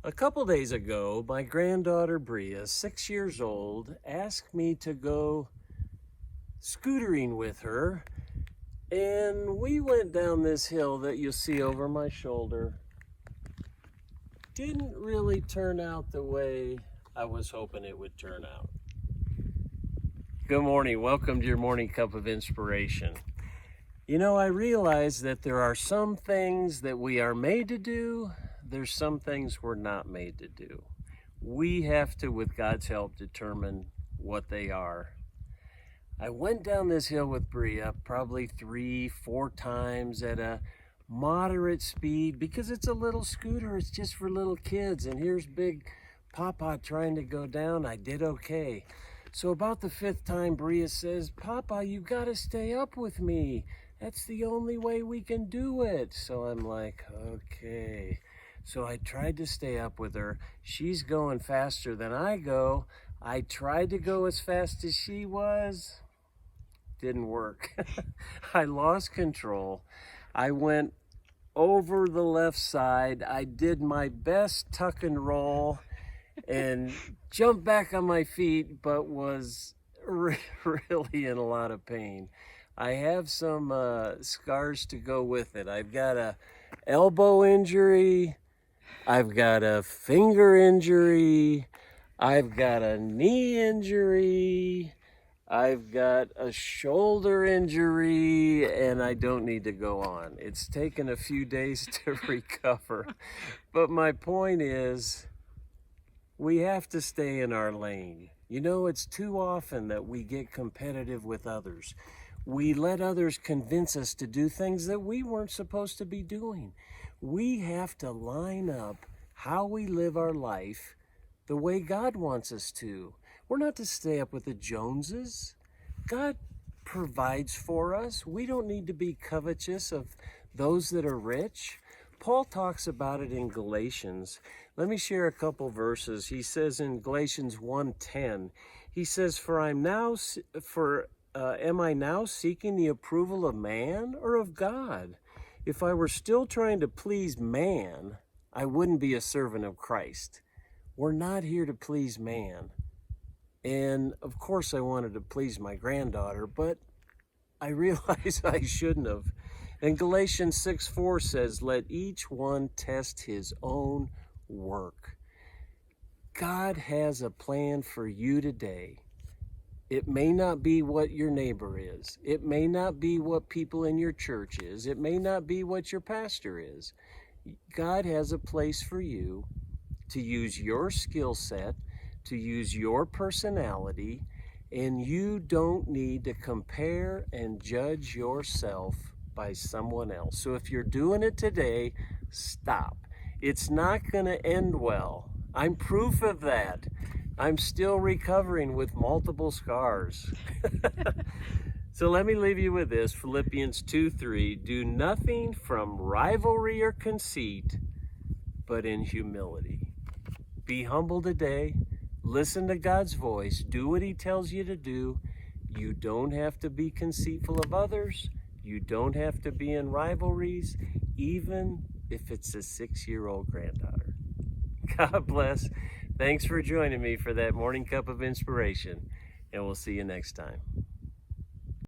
A couple days ago, my granddaughter Bria, 6 years old, asked me to go scootering with her, and we went down this hill that you'll see over my shoulder. Didn't really turn out the way I was hoping it would turn out. Good morning. Welcome to your morning cup of inspiration. I realize that there are some things that we are made to do. There's some things we're not made to do. We have to, with God's help, determine what they are. I went down this hill with Bria probably 3-4 times at a moderate speed because it's a little scooter. It's just for little kids. And here's big Papa trying to go down. I did okay. So about the 5th time, Bria says, "Papa, you got to stay up with me. That's the only way we can do it." So I'm like, okay. So I tried to stay up with her. She's going faster than I go. I tried to go as fast as she was. Didn't work. I lost control. I went over the left side. I did my best tuck and roll and jumped back on my feet, but was really in a lot of pain. I have some scars to go with it. I've got a elbow injury. I've got a finger injury. I've got a knee injury. I've got a shoulder injury, and I don't need to go on. It's taken a few days to recover. But my point is, we have to stay in our lane. It's too often that we get competitive with others. We let others convince us to do things that we weren't supposed to be doing. We have to line up how we live our life the way God wants us to. We're not to stay up with the Joneses. God provides for us. We don't need to be covetous of those that are rich. Paul talks about it in Galatians. Let me share a couple verses. He says in Galatians 1:10, he says, am I now seeking the approval of man or of God? If I were still trying to please man, I wouldn't be a servant of Christ. We're not here to please man. And of course I wanted to please my granddaughter, but I realized I shouldn't have. And Galatians 6:4 says, let each one test his own work. God has a plan for you today. It may not be what your neighbor is. It may not be what people in your church is. It may not be what your pastor is. God has a place for you to use your skill set, to use your personality, and you don't need to compare and judge yourself by someone else. So if you're doing it today, stop. It's not going to end well. I'm proof of that. I'm still recovering with multiple scars. So let me leave you with this, Philippians 2:3. Do nothing from rivalry or conceit, but in humility. Be humble today. Listen to God's voice. Do what he tells you to do. You don't have to be conceitful of others. You don't have to be in rivalries, even if it's a 6-year-old granddaughter. God bless. Thanks for joining me for that morning cup of inspiration, and we'll see you next time.